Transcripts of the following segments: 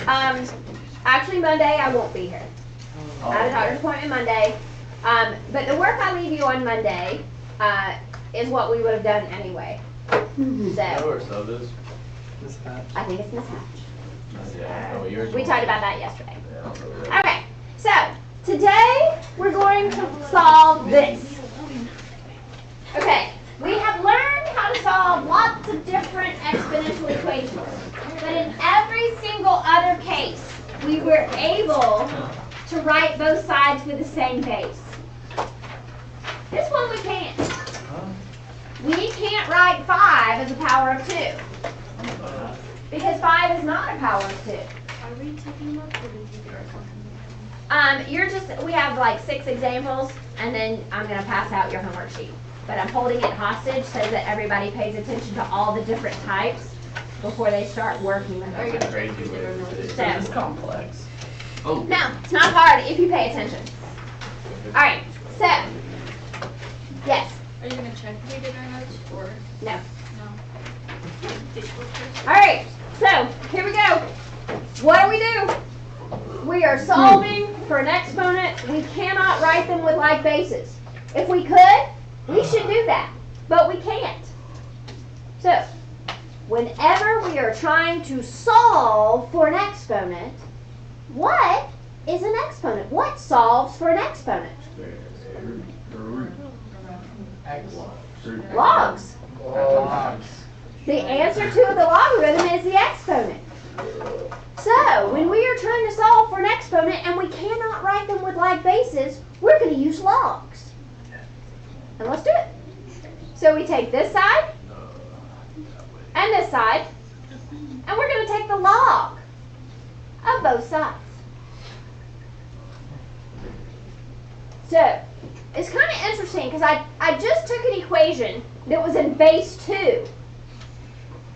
Actually, Monday I won't be here. I have a doctor's appointment Monday. But the work I leave you on Monday is what we would have done anyway. So, I think it's Miss Hatch. We talked about that yesterday. Okay, so today we're going to solve this. Okay, we have learned how to solve lots of different exponential equations. But in every single other case, we were able to write both sides with the same base. This one we can't. We can't write 5 as a power of 2. Because 5 is not a power of 2. Are we taking up or we have like 6 examples, and then I'm going to pass out your homework sheet. But I'm holding it hostage so that everybody pays attention to all the different types before they start working with them. It's complex. No, it's not hard if you pay attention. Alright, so, yes. Are you going to check if we did our notes or? No. No. Alright, so here we go. What do? We are solving for an exponent. We cannot write them with like bases. If we could, we should do that, but we can't. So, whenever we are trying to solve for an exponent, what is an exponent? What solves for an exponent? Logs. The answer to the logarithm is the exponent. So, when we are trying to solve for an exponent and we cannot write them with like bases, we're going to use logs. And let's do it. So we take this side and this side, and we're going to take the log of both sides. So, it's kind of interesting because I just took an equation that was in base 2.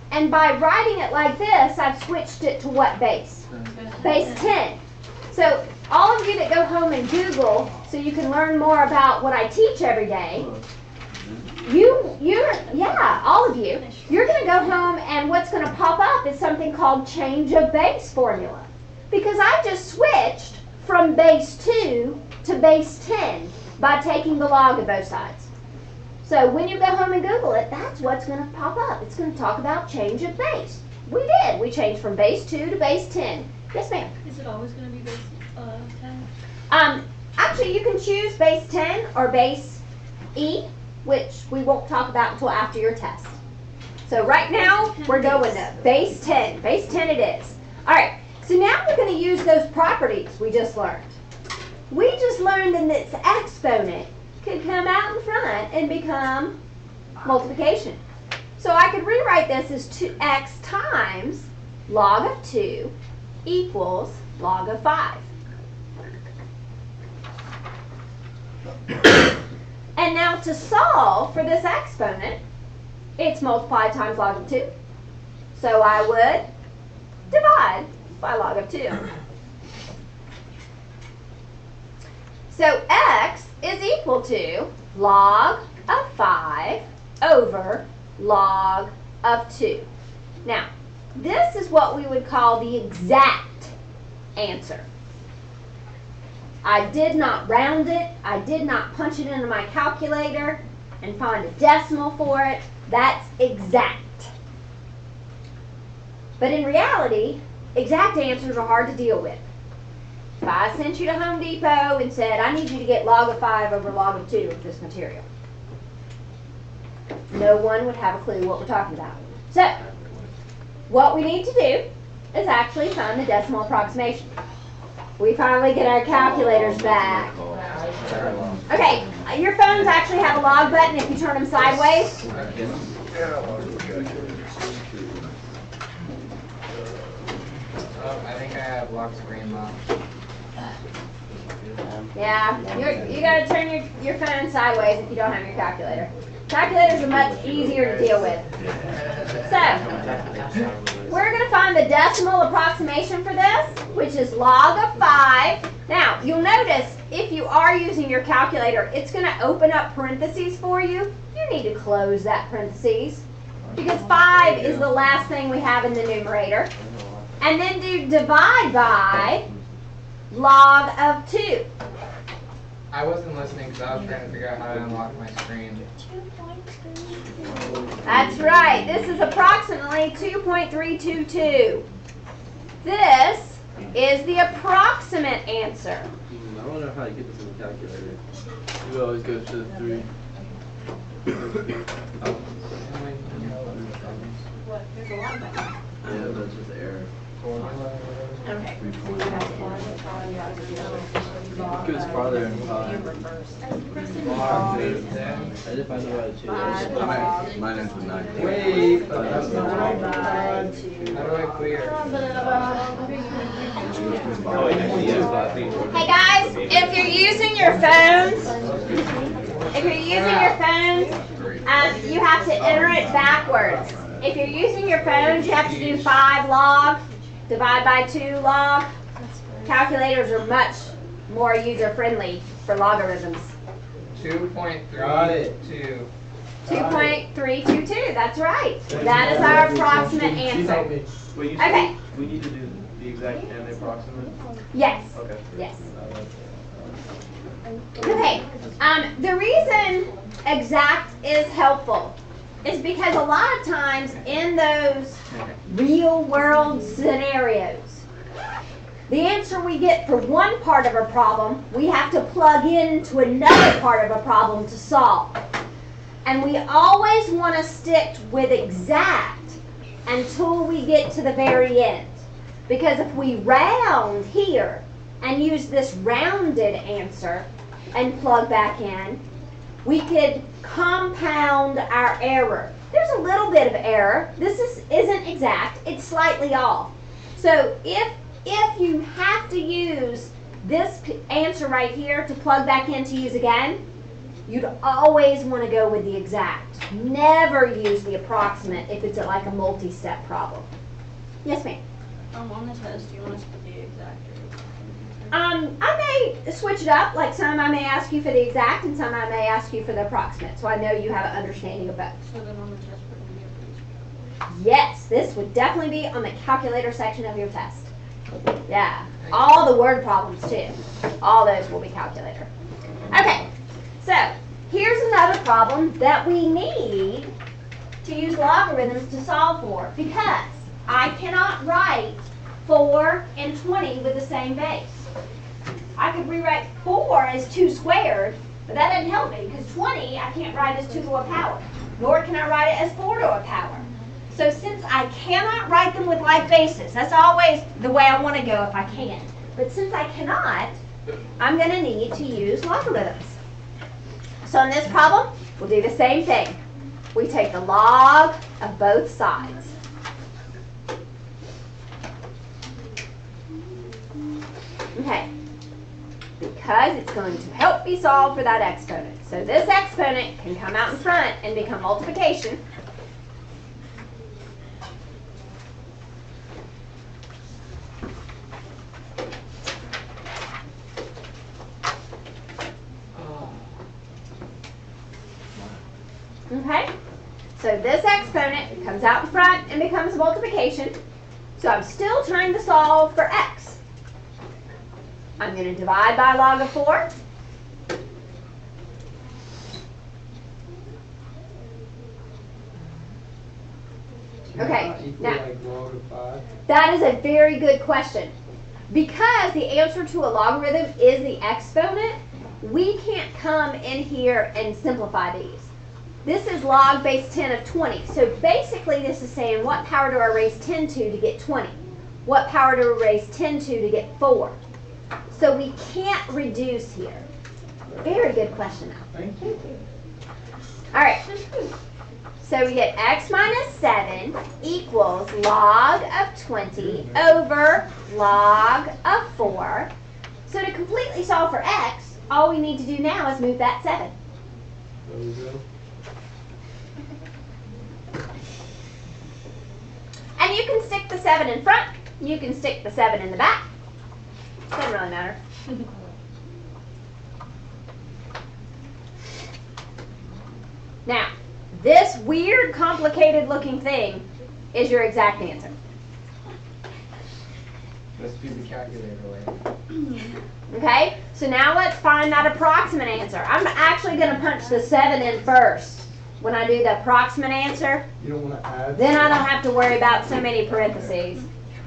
And by writing it like this, I've switched it to what base? Base 10. So, all of you that go home and Google so you can learn more about what I teach every day, all of you, you're going to go home and what's going to pop up is something called change of base formula. Because I just switched from base 2 to base 10 by taking the log of both sides. So when you go home and Google it, that's what's going to pop up. It's going to talk about change of base. We did. We changed from base 2 to base 10. Yes, ma'am? Is it always going to be base 10? Actually, you can choose base 10 or base E, which we won't talk about until after your test. So right now, we're going to base 10. Base 10 it is. All right, so now we're going to use those properties we just learned. We just learned that this exponent could come out in front and become multiplication. So I could rewrite this as 2x times log of 2 equals log of 5. And now to solve for this exponent, it's multiplied times log of 2. So I would divide by log of 2. So x is equal to log of 5 over log of 2. Now, this is what we would call the exact answer. I did not round it. I did not punch it into my calculator and find a decimal for it. That's exact. But in reality, exact answers are hard to deal with. If I sent you to Home Depot and said, I need you to get log of 5 over log of 2 of this material, no one would have a clue what we're talking about. So, what we need to do is actually find the decimal approximation. We finally get our calculators back. Okay, your phones actually have a log button if you turn them sideways. I think I have lock screen lock. Yeah, you got to turn your phone sideways if you don't have your calculator. Calculators are much easier to deal with. So, we're going to find the decimal approximation for this, which is log of 5. Now, you'll notice if you are using your calculator, it's going to open up parentheses for you. You need to close that parentheses because 5 is the last thing we have in the numerator. and then do divide by log of 2. I wasn't listening because I was trying to figure out how to unlock my screen. That's right. This is approximately 2.322. This is the approximate answer. I don't know how to get this in the calculator. You always go to the 3. What? There's a lot of them. Yeah, that's just error. Okay. It goes farther in time. Log base I 10. didn't find out how to change. Mine ends with 9. Wait, but that's not right. How do I clear? Hey guys, if you're using your phones, you have to enter it backwards. If you're using your phones, you have to do 5 log, divide by 2 log. Calculators are much more user-friendly for logarithms. 2.32. 2.322, that's right. That is our approximate answer. Wait, you Okay. said we need to do the exact and the approximate? Yes, Okay. yes. Okay, the reason exact is helpful is because a lot of times in those real world scenarios, the answer we get for one part of a problem, we have to plug into another part of a problem to solve. And we always want to stick with exact until we get to the very end. Because if we round here and use this rounded answer and plug back in, we could compound our error. There's a little bit of error. This isn't exact. It's slightly off. So if you have to use this answer right here to plug back in to use again, you'd always want to go with the exact. Never use the approximate if it's like a multi-step problem. Yes, ma'am. On the test, do you want us to put the exact or? I may switch it up. Like some I may ask you for the exact and some I may ask you for the approximate. So I know you have an understanding of both. So then on the test, we're going to be able to. Yes, this would definitely be on the calculator section of your test. Yeah, all the word problems too. All those will be calculator. Okay, so here's another problem that we need to use logarithms to solve for because I cannot write 4 and 20 with the same base. I could rewrite 4 as 2 squared, but that doesn't help me because 20 I can't write as 2 to a power, nor can I write it as 4 to a power. So since I cannot write them with like bases, that's always the way I want to go if I can. But since I cannot, I'm going to need to use logarithms. So in this problem, we'll do the same thing. We take the log of both sides. Okay, because it's going to help me solve for that exponent. So this exponent can come out in front and become multiplication. Okay, so this exponent comes out in front and becomes multiplication. So I'm still trying to solve for x. I'm going to divide by log of 4. Okay, now that is a very good question. Because the answer to a logarithm is the exponent, we can't come in here and simplify these. This is log base 10 of 20. So basically this is saying what power do I raise 10 to get 20? What power do I raise 10 to get 4? So we can't reduce here. Very good question, Al. Thank you. All right. So we get x minus 7 equals log of 20 over log of 4. So to completely solve for x, all we need to do now is move that 7. There we go. And you can stick the 7 in front. You can stick the 7 in the back. Doesn't really matter. Now, this weird, complicated looking thing is your exact answer. Let's do the calculator way. Okay, so now let's find that approximate answer. I'm actually going to punch the 7 in first when I do the approximate answer. You don't want to add? Then I don't have to worry about so many parentheses.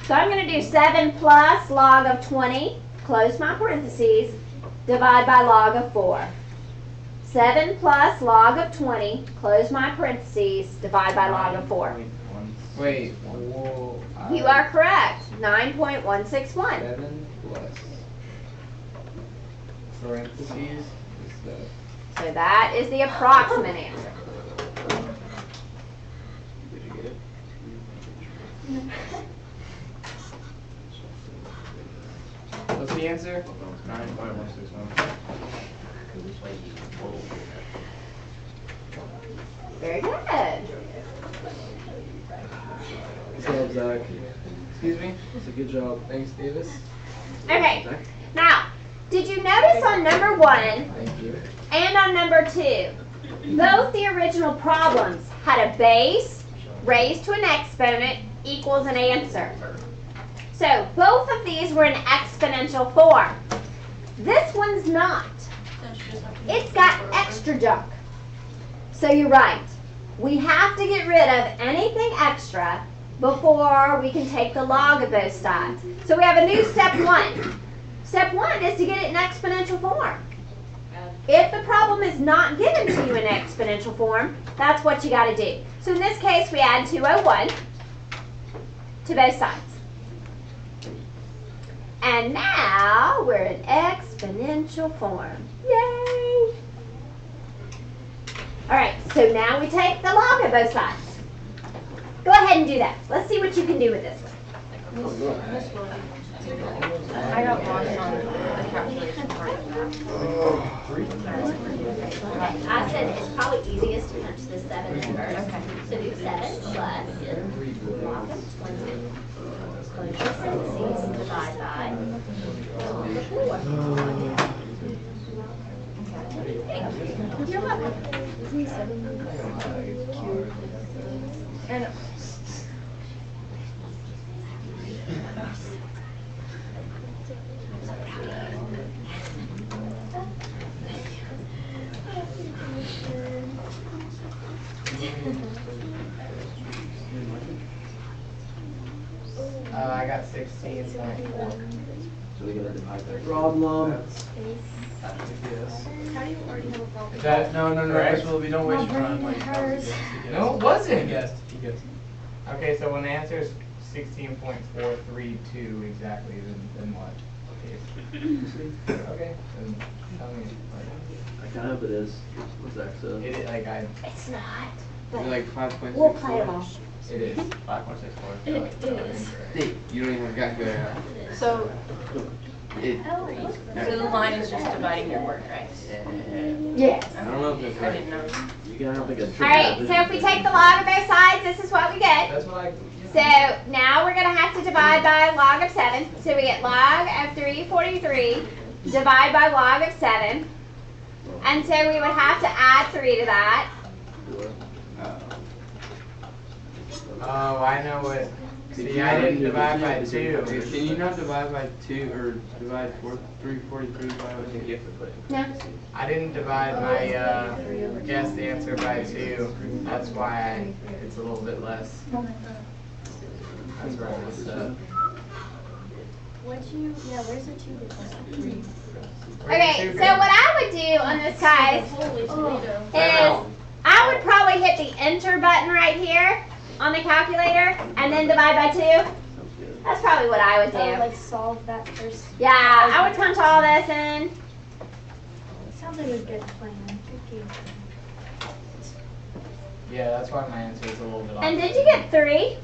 So I'm going to do 7 plus log of 20, close my parentheses, divide by log of 4. 7 plus log of 20, close my parentheses, divide by log of 4. Wait, whoa. You are correct, 9.161. 7 plus parentheses is the. So that is the approximate answer. Did you get it? What's the answer? 9.161. Very good. Good job, Zach. Excuse me? That's a good job. Thanks, Davis. Okay, now, did you notice on number 1 Thank you. and on number 2, both the original problems had a base raised to an exponent equals an answer. So both of these were in exponential form. This one's not. It's got extra junk. So you're right. We have to get rid of anything extra before we can take the log of both sides. So we have a new step 1. Step 1 is to get it in exponential form. If the problem is not given to you in exponential form, that's what you got to do. So in this case, we add 201 to both sides. And now we're in exponential form. Yay! All right, so now we take the log of both sides. Go ahead and do that. Let's see what you can do with this one. I got lost on the calculation part of Okay, I said it's probably easiest to punch the 7 in first. Okay. So do 7 plus log of 20. Close your parentheses, divide by log of 4. Thank you. You're welcome. And I got 16.4. So we gotta divide that problem. Yes. How do you already have a problem? Is that No, correct? Ashwell, we don't waste your time. Like, No, it wasn't. He guessed. Okay, so when the answer is 16.432 exactly, then what? Okay, then tell me. I kind of it is. What's that? So It is, like I, It's not. is But it like 5.64? we'll play them all. it is. 5.64. It is. Hey, you don't even have a calculator. so, It. so the line is just dividing your work, right? Yes. I don't know if that's I right. didn't know. You gotta have like a trick. All right, so if we take the log of both sides, this is what we get. That's what I. So now we're going to have to divide by log of 7. So we get log of 343, divide by log of 7. And so we would have to add 3 to that. Oh, I know what. See, I didn't divide by 2. Can you not divide by 2 or divide 343 by what you have to put? No. I didn't divide my guessed answer by 2. That's why it's a little bit less. That's where I messed up. Where's the 2 difference? Okay, so what I would do on this, guys, Holy tomato. is I would probably hit the enter button right here on the calculator and then divide by 2. That's probably what I would do. Solve that first. Yeah, I would punch all this in. Sounds like a good plan. Good game. Yeah, that's why my answer is a little bit off. And did you get 3?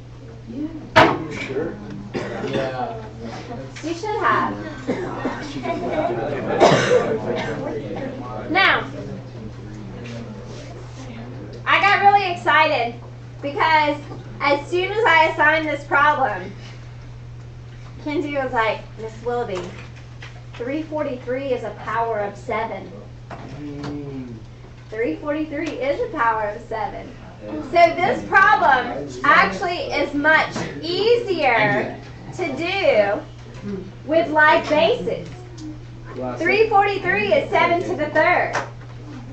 Sure. Yeah. You should have. Now, I got really excited because as soon as I assigned this problem, Kenzie was like, Miss Willoughby, 343 is a power of 7. 343 is a power of 7. So this problem actually is much easier to do with like bases. 343 is 7 to the third.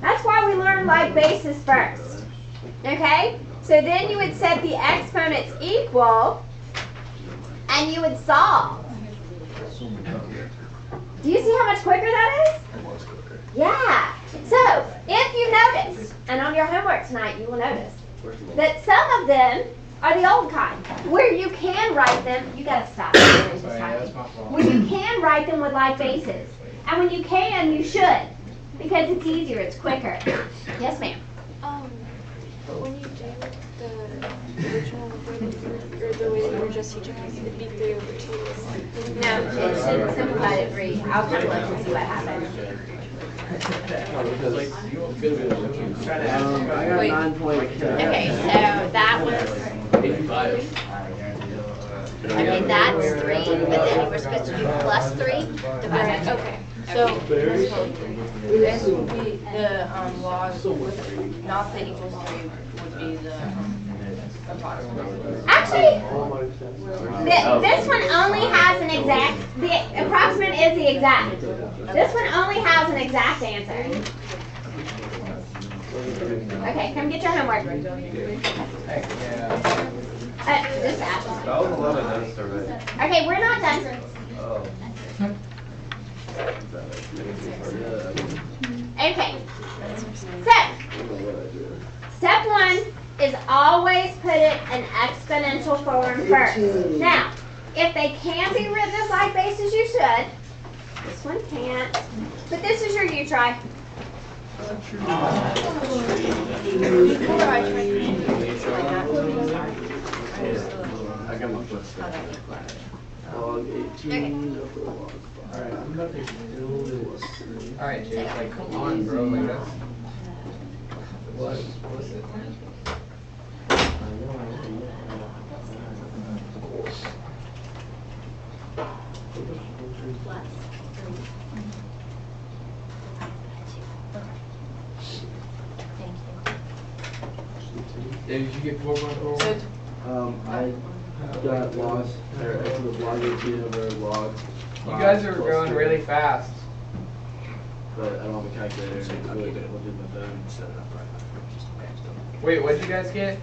That's why we learn like bases first. Okay? So then you would set the exponents equal, and you would solve. Do you see how much quicker that is? Yeah. So, if you notice, and on your homework tonight you will notice, that some of them are the old kind, where you can write them, you gotta stop. Where you can write them with like bases. And when you can, you should, because it's easier, it's quicker. Yes, ma'am. But when you do the original way that you or the way that you were just teaching us, it'd be 3 over 2. No, it should simplify to 3. I'll take a look and see what happens. I got 9 points. Okay, so that was, okay, that's 3, but then you were supposed to do plus 3 divided by 2. Okay. So this would be the log with not the equals 3 would be the approximate. Actually, this one only has an exact, the approximate is the exact. This one only has an exact answer. Okay, come get your homework. Just ask. That was a lot of notes already. Okay, we're not done. Oh. Okay, so, step 1 is always put it in exponential form first. Now, if they can be written as like bases, you should. This one can't, but this is your U try. I got my foot stuck. Log 18 over log 5. Alright, I'm about to build this. Alright, Jake, like, come on, bro. Like, that's. What's it? Yeah, did you get 4.4? I got lost. Or I put log 18 over log 5. You guys are going really fast. But I don't have a calculator. I would do my phone. Wait, what did you guys get?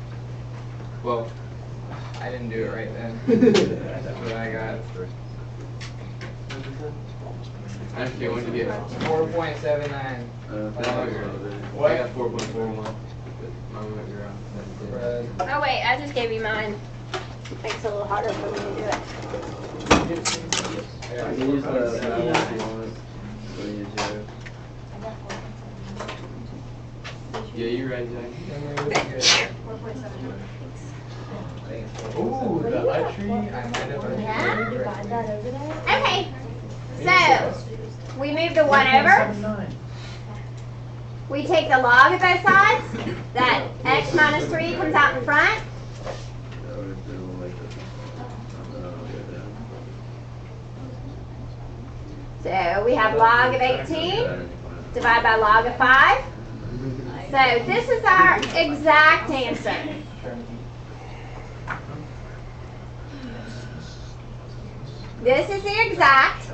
Well, I didn't do it right then. That's what I got. Actually, what did you get? 4.79. What? I got 4.41. Oh wait, I just gave you mine. Makes it a little harder for me to do it. I can use the if you want. So you do. Yeah, you're right, Zach. Ooh, the tree. I might have Yeah? Divide that over there. Okay, so we move the 1 over. We take the log of both sides. That x minus 3 comes out in front. So we have log of 18 divided by log of 5. So this is our exact answer. This is the exact.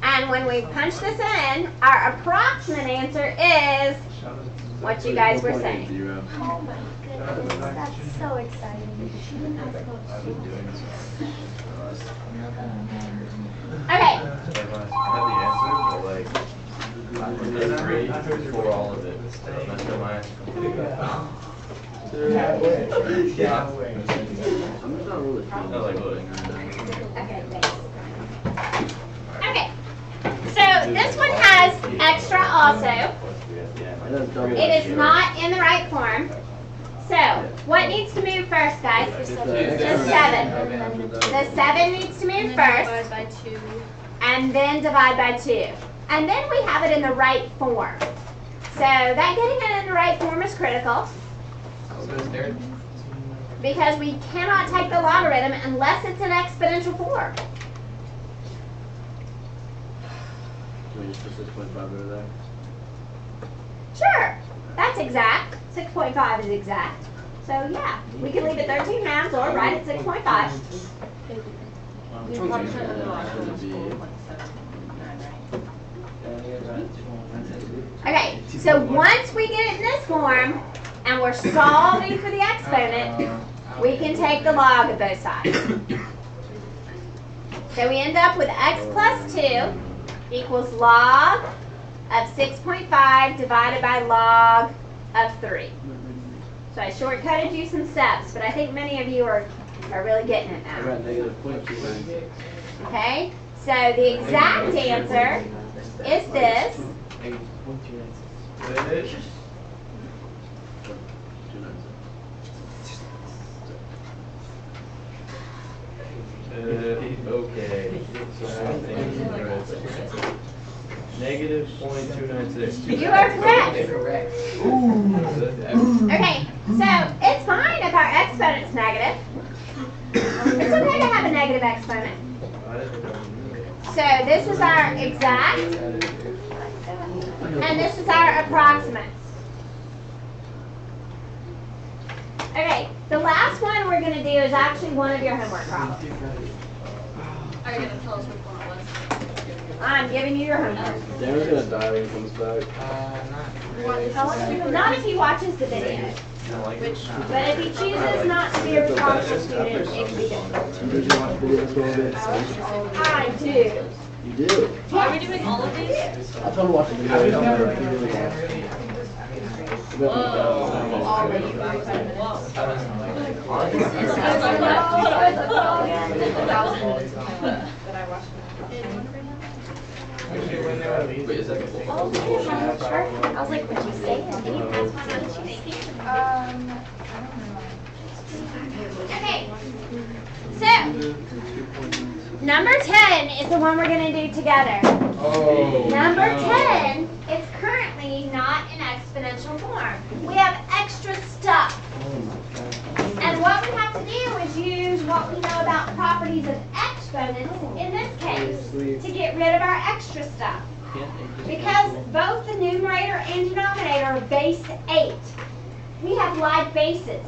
And when we punch this in, our approximate answer is what you guys were saying. Oh my goodness, that's so exciting. Okay. I had the answer, but like, three for all of it. So that's not my answer. Yeah. I'm not really I like voting. Okay, thanks. Okay. So this one has extra also. It is not in the right form. So, what needs to move first, guys? The 7. The 7 needs to move first, Divide by 2. and then divide by 2. And then we have it in the right form. So, that getting it in the right form is critical, because we cannot take the logarithm unless it's in exponential form. Can we just put 6.5 over there? Sure, that's exact. 6.5 is exact. So yeah, we can leave it 13 halves or write it 6.5. The approximate of the log is 4.79, right? Okay, so once we get it in this form, and we're solving for the exponent, we can take the log of both sides. So we end up with x plus 2 equals log of 6.5 divided by log of 3. So I shortcutted you some steps, but I think many of you are really getting it I now. got negative 0.296. Okay, so the exact answer is this. Okay. Negative 0.296. You are correct. Correct. Okay, so it's fine if our exponent's negative. It's okay to have a negative exponent. So this is our exact, and this is our approximate. Okay, the last one we're going to do is actually one of your homework problems. Are you gonna tell us which one it was? I'm giving you your homework. Darren's gonna die when he comes back. Not if he watches the video. But if he chooses not to be a responsible student, it can be difficult. Did you watch videos all day? I do. You do? Are we doing all of these? I told him to watch the video. Already. That I watched. I was like, would you say it? Okay. So, number 10 is the one we're going to do together. Number 10 is currently not in exponential form. We have extra stuff. And what we have to do is use what we know about properties of exponents, in this case, to get rid of our extra stuff. Because both the numerator and denominator are base 8. We have like bases.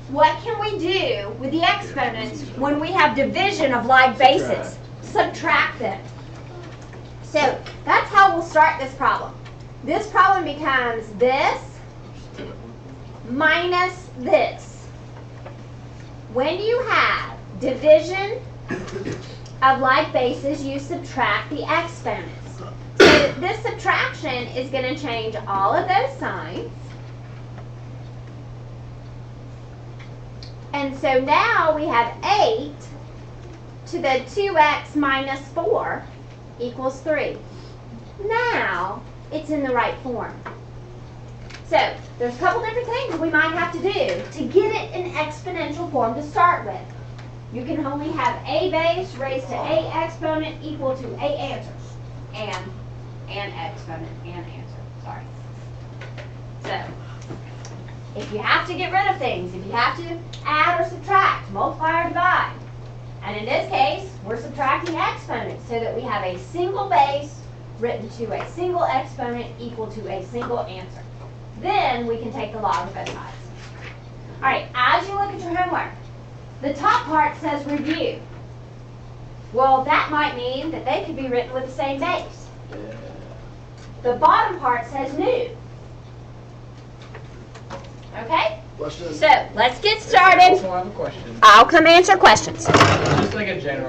What can we do with the exponents when we have division of like bases? Subtract them. So that's how we'll start this problem. This problem becomes this minus this. When you have division of like bases, you subtract the exponents. So this subtraction is going to change all of those signs. And so now we have 8 to the 2x minus 4 equals 3. Now it's in the right form. So there's a couple different things we might have to do to get it in exponential form to start with. You can only have a base raised to a exponent equal to a answer. And an exponent and answer. Sorry. So if you have to get rid of things, if you have to add or subtract, multiply or divide, and in this case, we're subtracting exponents so that we have a single base written to a single exponent equal to a single answer. Then we can take the log of both sides. All right, as you look at your homework, the top part says review. Well, that might mean that they could be written with the same base. The bottom part says new. Okay? Questions? So let's get started. Also, I have a question. I'll come answer questions. Just like a general.